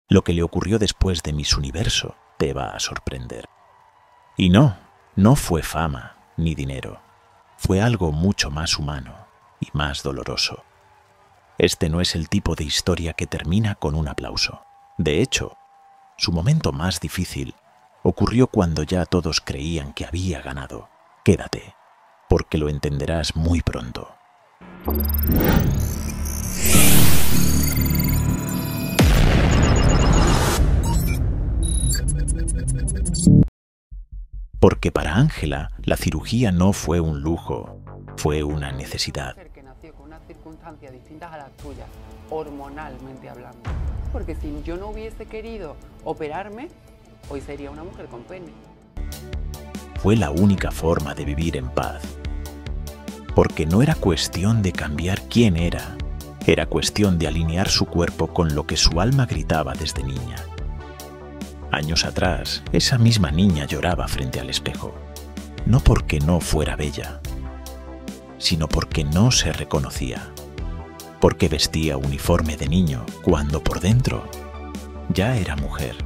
Lo que le ocurrió después de Miss Universo te va a sorprender. Y no fue fama ni dinero. Fue algo mucho más humano y más doloroso. Este no es el tipo de historia que termina con un aplauso. De hecho, su momento más difícil ocurrió cuando ya todos creían que había ganado. Quédate, porque lo entenderás muy pronto. Porque para Ángela, la cirugía no fue un lujo, fue una necesidad. Que nació con unas circunstancias distintas a las tuyas, hormonalmente hablando. Porque si yo no hubiese querido operarme, hoy sería una mujer con pene. Fue la única forma de vivir en paz. Porque no era cuestión de cambiar quién era cuestión de alinear su cuerpo con lo que su alma gritaba desde niña. Años atrás, esa misma niña lloraba frente al espejo, no porque no fuera bella, sino porque no se reconocía, porque vestía uniforme de niño cuando por dentro ya era mujer.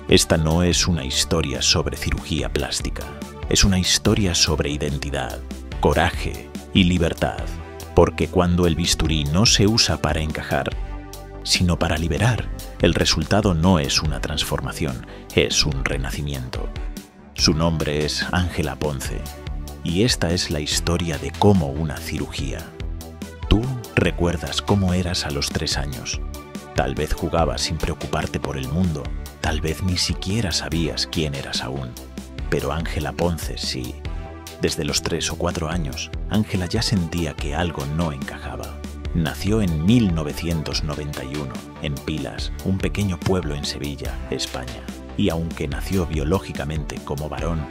Esta no es una historia sobre cirugía plástica, es una historia sobre identidad, coraje y libertad, porque cuando el bisturí no se usa para encajar, sino para liberar, el resultado no es una transformación, es un renacimiento. Su nombre es Ángela Ponce, y esta es la historia de cómo una cirugía. Tú recuerdas cómo eras a los 3 años. Tal vez jugabas sin preocuparte por el mundo, tal vez ni siquiera sabías quién eras aún. Pero Ángela Ponce sí. Desde los 3 o 4 años, Ángela ya sentía que algo no encajaba. Nació en 1991, en Pilas, un pequeño pueblo en Sevilla, España. Y aunque nació biológicamente como varón,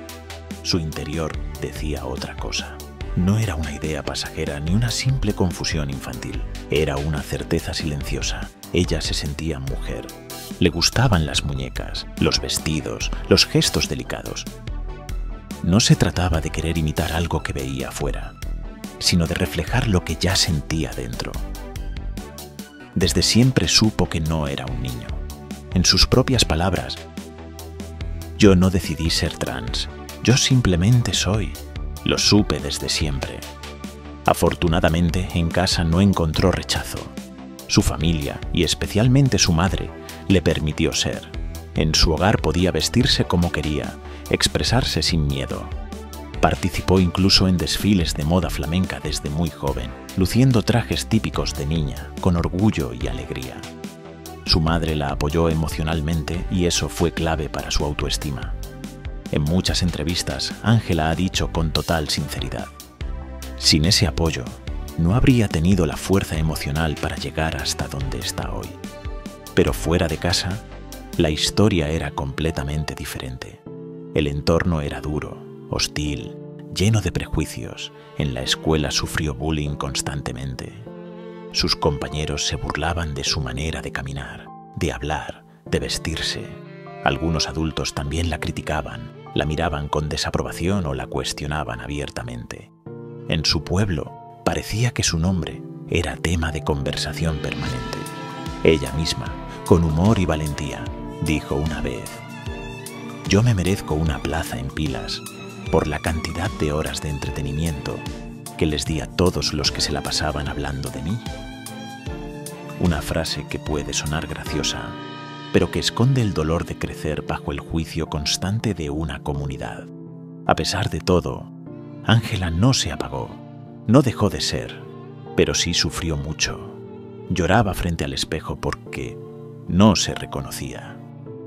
su interior decía otra cosa. No era una idea pasajera ni una simple confusión infantil. Era una certeza silenciosa. Ella se sentía mujer. Le gustaban las muñecas, los vestidos, los gestos delicados. No se trataba de querer imitar algo que veía afuera, sino de reflejar lo que ya sentía dentro. Desde siempre supo que no era un niño. En sus propias palabras, yo no decidí ser trans, yo simplemente soy. Lo supe desde siempre. Afortunadamente, en casa no encontró rechazo. Su familia, y especialmente su madre, le permitió ser. En su hogar podía vestirse como quería, expresarse sin miedo. Participó incluso en desfiles de moda flamenca desde muy joven, luciendo trajes típicos de niña, con orgullo y alegría. Su madre la apoyó emocionalmente y eso fue clave para su autoestima. En muchas entrevistas, Ángela ha dicho con total sinceridad: sin ese apoyo, no habría tenido la fuerza emocional para llegar hasta donde está hoy. Pero fuera de casa, la historia era completamente diferente. El entorno era duro, hostil, lleno de prejuicios. En la escuela sufrió bullying constantemente. Sus compañeros se burlaban de su manera de caminar, de hablar, de vestirse. Algunos adultos también la criticaban, la miraban con desaprobación o la cuestionaban abiertamente. En su pueblo, parecía que su nombre era tema de conversación permanente. Ella misma, con humor y valentía, dijo una vez: yo me merezco una plaza en Pilas por la cantidad de horas de entretenimiento que les di a todos los que se la pasaban hablando de mí. Una frase que puede sonar graciosa, pero que esconde el dolor de crecer bajo el juicio constante de una comunidad. A pesar de todo, Ángela no se apagó, no dejó de ser, pero sí sufrió mucho. Lloraba frente al espejo porque no se reconocía.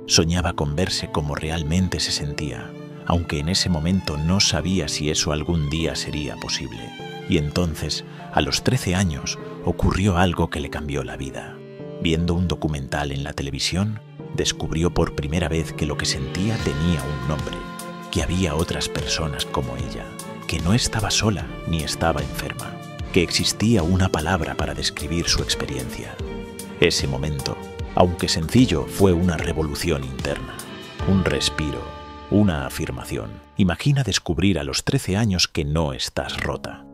Soñaba con verse como realmente se sentía, aunque en ese momento no sabía si eso algún día sería posible. Y entonces, a los 13 años, ocurrió algo que le cambió la vida. Viendo un documental en la televisión, descubrió por primera vez que lo que sentía tenía un nombre, que había otras personas como ella, que no estaba sola ni estaba enferma, que existía una palabra para describir su experiencia. Ese momento, aunque sencillo, fue una revolución interna, un respiro, una afirmación. Imagina descubrir a los 13 años que no estás rota,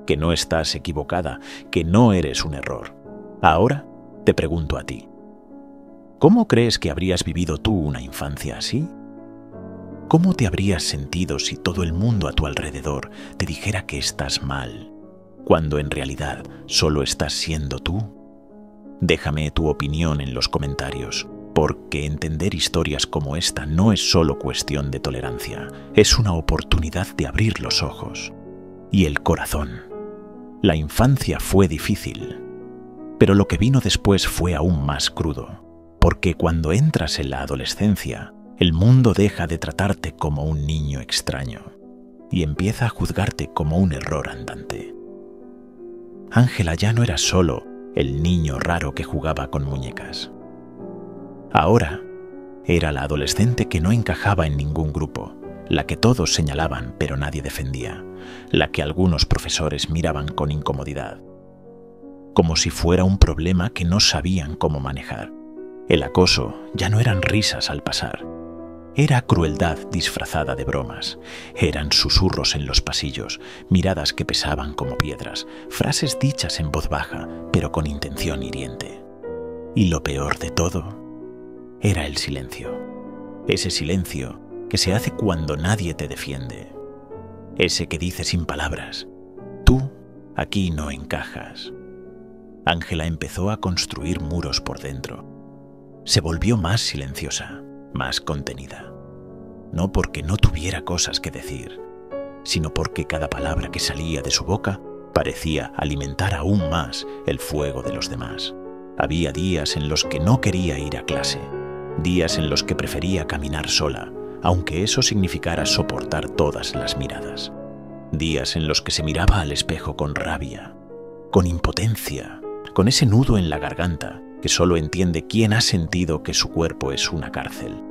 que no estás equivocada, que no eres un error. Ahora te pregunto a ti: ¿Cómo crees que habrías vivido tú una infancia así? ¿Cómo te habrías sentido si todo el mundo a tu alrededor te dijera que estás mal, cuando en realidad solo estás siendo tú? Déjame tu opinión en los comentarios, porque entender historias como esta no es solo cuestión de tolerancia, es una oportunidad de abrir los ojos y el corazón. La infancia fue difícil, pero lo que vino después fue aún más crudo, porque cuando entras en la adolescencia, el mundo deja de tratarte como un niño extraño y empieza a juzgarte como un error andante. Ángela ya no era solo el niño raro que jugaba con muñecas. Ahora era la adolescente que no encajaba en ningún grupo, la que todos señalaban pero nadie defendía, la que algunos profesores miraban con incomodidad, como si fuera un problema que no sabían cómo manejar. El acoso ya no eran risas al pasar, era crueldad disfrazada de bromas, eran susurros en los pasillos, miradas que pesaban como piedras, frases dichas en voz baja, pero con intención hiriente. Y lo peor de todo era el silencio. Ese silencio que se hace cuando nadie te defiende. Ese que dice sin palabras, tú aquí no encajas. Ángela empezó a construir muros por dentro. Se volvió más silenciosa, más contenida. No porque no tuviera cosas que decir, sino porque cada palabra que salía de su boca parecía alimentar aún más el fuego de los demás. Había días en los que no quería ir a clase, días en los que prefería caminar sola, aunque eso significara soportar todas las miradas. Días en los que se miraba al espejo con rabia, con impotencia, con ese nudo en la garganta que solo entiende quien ha sentido que su cuerpo es una cárcel.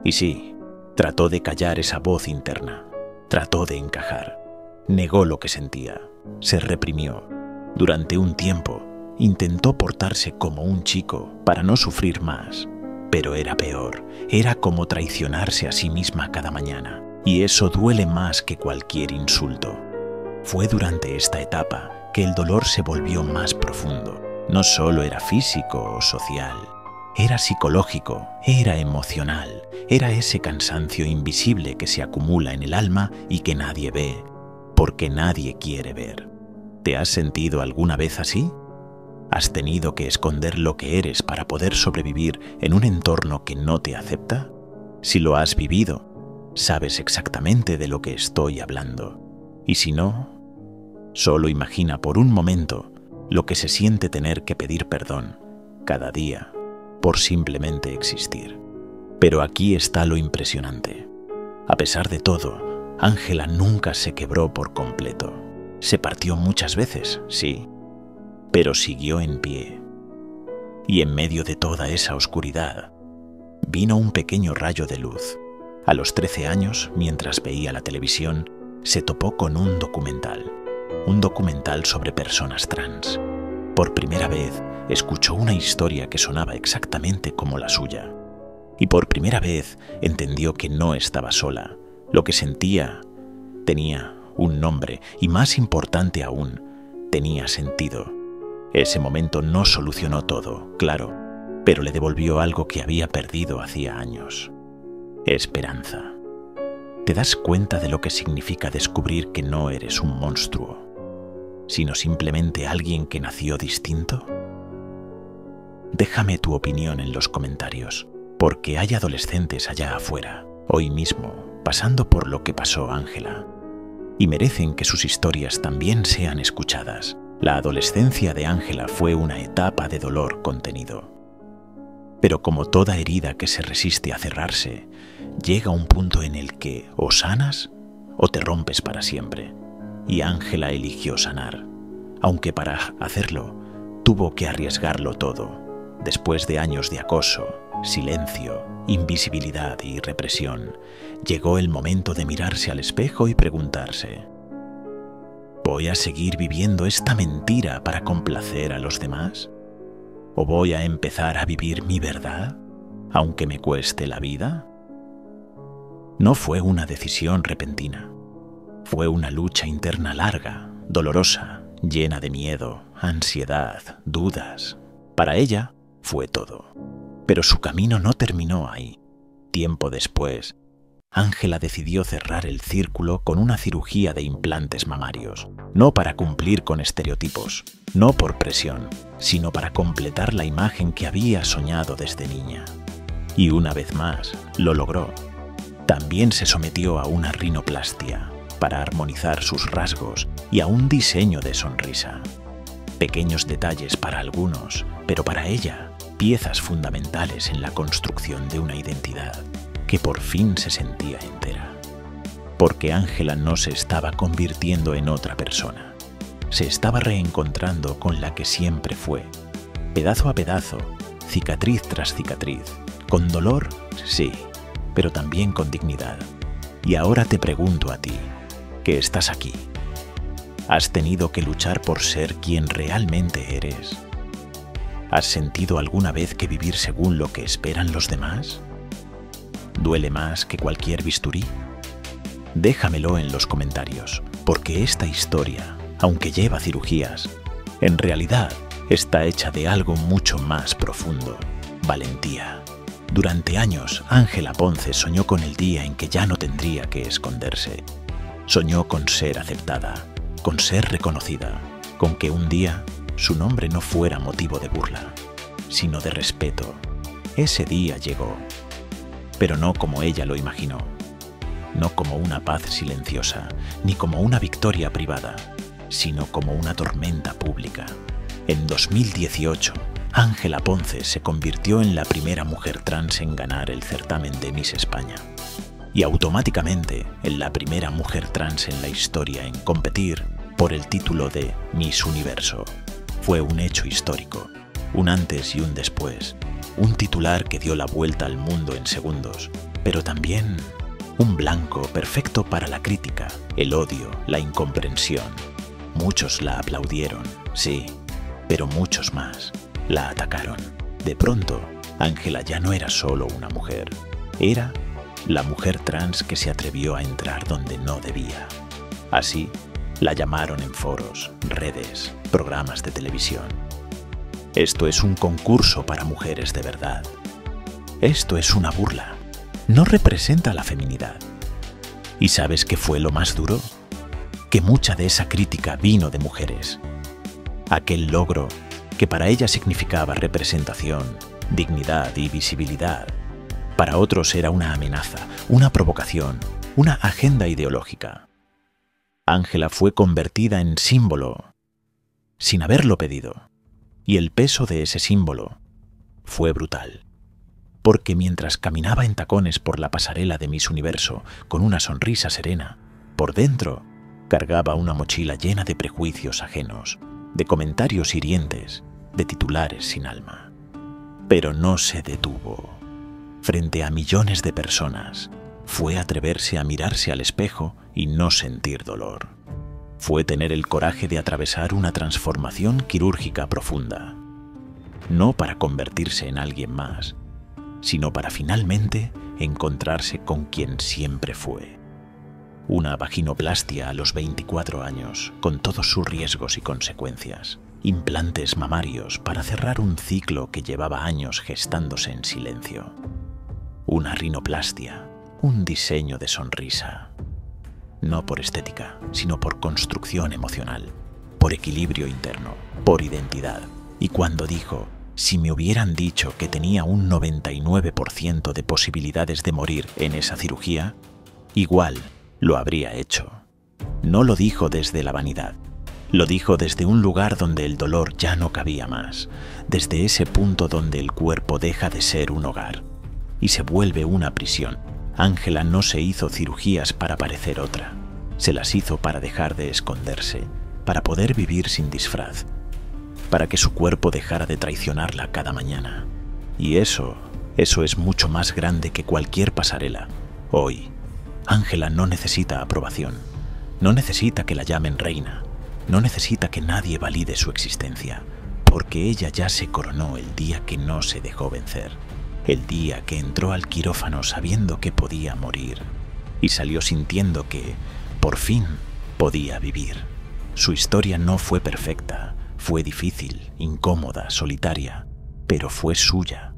Y sí, trató de callar esa voz interna, trató de encajar, negó lo que sentía, se reprimió. Durante un tiempo intentó portarse como un chico para no sufrir más, pero era peor, era como traicionarse a sí misma cada mañana, y eso duele más que cualquier insulto. Fue durante esta etapa que el dolor se volvió más profundo. No solo era físico o social, era psicológico, era emocional, era ese cansancio invisible que se acumula en el alma y que nadie ve, porque nadie quiere ver. ¿Te has sentido alguna vez así? ¿Has tenido que esconder lo que eres para poder sobrevivir en un entorno que no te acepta? Si lo has vivido, sabes exactamente de lo que estoy hablando. Y si no, solo imagina por un momento lo que se siente tener que pedir perdón cada día por simplemente existir. Pero aquí está lo impresionante. A pesar de todo, Ángela nunca se quebró por completo. Se partió muchas veces, sí, pero siguió en pie. Y en medio de toda esa oscuridad, vino un pequeño rayo de luz. A los 13 años, mientras veía la televisión, se topó con un documental sobre personas trans. Por primera vez, escuchó una historia que sonaba exactamente como la suya. Y por primera vez entendió que no estaba sola. Lo que sentía tenía un nombre y, más importante aún, tenía sentido. Ese momento no solucionó todo, claro, pero le devolvió algo que había perdido hacía años: esperanza. ¿Te das cuenta de lo que significa descubrir que no eres un monstruo, sino simplemente alguien que nació distinto? Déjame tu opinión en los comentarios, porque hay adolescentes allá afuera, hoy mismo, pasando por lo que pasó Ángela, y merecen que sus historias también sean escuchadas. La adolescencia de Ángela fue una etapa de dolor contenido. Pero como toda herida que se resiste a cerrarse, llega un punto en el que o sanas o te rompes para siempre. Y Ángela eligió sanar, aunque para hacerlo tuvo que arriesgarlo todo. Después de años de acoso, silencio, invisibilidad y represión, llegó el momento de mirarse al espejo y preguntarse: ¿voy a seguir viviendo esta mentira para complacer a los demás? ¿O voy a empezar a vivir mi verdad, aunque me cueste la vida? No fue una decisión repentina. Fue una lucha interna larga, dolorosa, llena de miedo, ansiedad, dudas. Para ella fue todo. Pero su camino no terminó ahí. Tiempo después, Ángela decidió cerrar el círculo con una cirugía de implantes mamarios, no para cumplir con estereotipos, no por presión, sino para completar la imagen que había soñado desde niña. Y una vez más, lo logró. También se sometió a una rinoplastia para armonizar sus rasgos y a un diseño de sonrisa. Pequeños detalles para algunos, pero para ella, piezas fundamentales en la construcción de una identidad que por fin se sentía entera. Porque Ángela no se estaba convirtiendo en otra persona. Se estaba reencontrando con la que siempre fue, pedazo a pedazo, cicatriz tras cicatriz, con dolor, sí, pero también con dignidad. Y ahora te pregunto a ti, que estás aquí. ¿Has tenido que luchar por ser quien realmente eres? ¿Has sentido alguna vez que vivir según lo que esperan los demás duele más que cualquier bisturí? Déjamelo en los comentarios, porque esta historia, aunque lleva cirugías, en realidad está hecha de algo mucho más profundo: valentía. Durante años, Ángela Ponce soñó con el día en que ya no tendría que esconderse. Soñó con ser aceptada, con ser reconocida, con que un día su nombre no fuera motivo de burla, sino de respeto. Ese día llegó, pero no como ella lo imaginó, no como una paz silenciosa, ni como una victoria privada, sino como una tormenta pública. En 2018, Ángela Ponce se convirtió en la primera mujer trans en ganar el certamen de Miss España, y automáticamente en la primera mujer trans en la historia en competir por el título de Miss Universo. Fue un hecho histórico, un antes y un después, un titular que dio la vuelta al mundo en segundos, pero también un blanco perfecto para la crítica, el odio, la incomprensión. Muchos la aplaudieron, sí, pero muchos más la atacaron. De pronto, Ángela ya no era solo una mujer, era la mujer trans que se atrevió a entrar donde no debía. Así, la llamaron en foros, redes, programas de televisión. Esto es un concurso para mujeres de verdad. Esto es una burla. No representa la feminidad. ¿Y sabes qué fue lo más duro? Que mucha de esa crítica vino de mujeres. Aquel logro, que para ella significaba representación, dignidad y visibilidad, para otros era una amenaza, una provocación, una agenda ideológica. Ángela fue convertida en símbolo, sin haberlo pedido, y el peso de ese símbolo fue brutal. Porque mientras caminaba en tacones por la pasarela de Miss Universo con una sonrisa serena, por dentro cargaba una mochila llena de prejuicios ajenos, de comentarios hirientes, de titulares sin alma. Pero no se detuvo. Frente a millones de personas, fue atreverse a mirarse al espejo y no sentir dolor. Fue tener el coraje de atravesar una transformación quirúrgica profunda. No para convertirse en alguien más, sino para finalmente encontrarse con quien siempre fue. Una vaginoplastia a los 24 años, con todos sus riesgos y consecuencias. Implantes mamarios para cerrar un ciclo que llevaba años gestándose en silencio. Una rinoplastia, un diseño de sonrisa. No por estética, sino por construcción emocional, por equilibrio interno, por identidad. Y cuando dijo: si me hubieran dicho que tenía un 99% de posibilidades de morir en esa cirugía, igual lo habría hecho. No lo dijo desde la vanidad. Lo dijo desde un lugar donde el dolor ya no cabía más, desde ese punto donde el cuerpo deja de ser un hogar y se vuelve una prisión. Ángela no se hizo cirugías para parecer otra, se las hizo para dejar de esconderse, para poder vivir sin disfraz, para que su cuerpo dejara de traicionarla cada mañana. Y eso es mucho más grande que cualquier pasarela. Hoy, Ángela no necesita aprobación, no necesita que la llamen reina, no necesita que nadie valide su existencia, porque ella ya se coronó el día que no se dejó vencer, el día que entró al quirófano sabiendo que podía morir y salió sintiendo que, por fin, podía vivir. Su historia no fue perfecta, fue difícil, incómoda, solitaria, pero fue suya,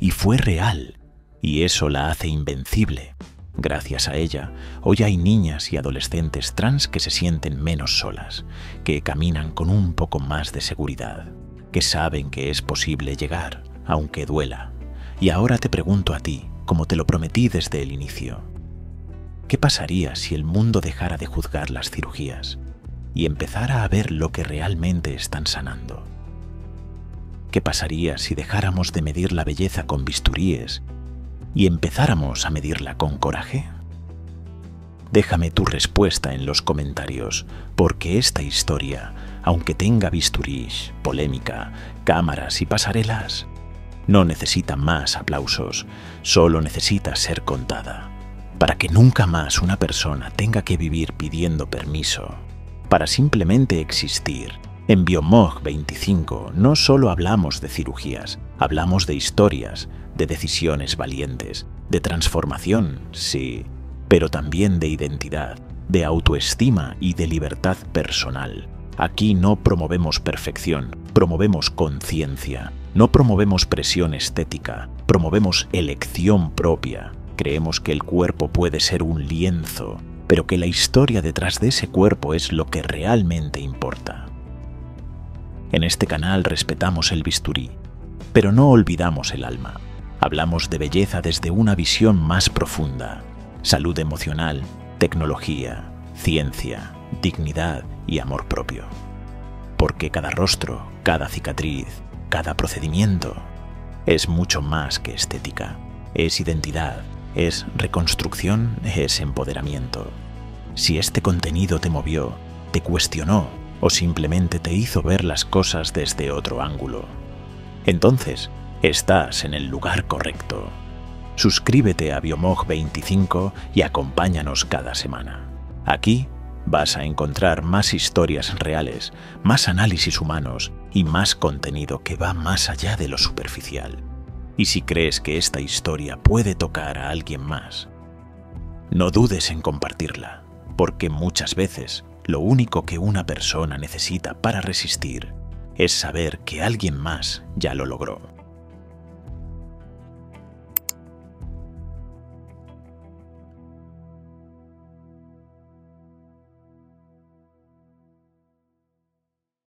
y fue real, y eso la hace invencible. Gracias a ella, hoy hay niñas y adolescentes trans que se sienten menos solas, que caminan con un poco más de seguridad, que saben que es posible llegar, aunque duela. Y ahora te pregunto a ti, como te lo prometí desde el inicio, ¿qué pasaría si el mundo dejara de juzgar las cirugías y empezara a ver lo que realmente están sanando? ¿Qué pasaría si dejáramos de medir la belleza con bisturíes y empezáramos a medirla con coraje? Déjame tu respuesta en los comentarios, porque esta historia, aunque tenga bisturís, polémica, cámaras y pasarelas, no necesita más aplausos, solo necesita ser contada, para que nunca más una persona tenga que vivir pidiendo permiso para simplemente existir. En Biomog 25 no solo hablamos de cirugías, hablamos de historias, de decisiones valientes, de transformación, sí, pero también de identidad, de autoestima y de libertad personal. Aquí no promovemos perfección, promovemos conciencia, no promovemos presión estética, promovemos elección propia. Creemos que el cuerpo puede ser un lienzo, pero que la historia detrás de ese cuerpo es lo que realmente importa. En este canal respetamos el bisturí, pero no olvidamos el alma. Hablamos de belleza desde una visión más profunda, salud emocional, tecnología, ciencia, dignidad y amor propio. Porque cada rostro, cada cicatriz, cada procedimiento es mucho más que estética, es identidad, es reconstrucción, es empoderamiento. Si este contenido te movió, te cuestionó o simplemente te hizo ver las cosas desde otro ángulo, entonces estás en el lugar correcto. Suscríbete a Biomog 25 y acompáñanos cada semana. Aquí vas a encontrar más historias reales, más análisis humanos y más contenido que va más allá de lo superficial. Y si crees que esta historia puede tocar a alguien más, no dudes en compartirla, porque muchas veces lo único que una persona necesita para resistir es saber que alguien más ya lo logró.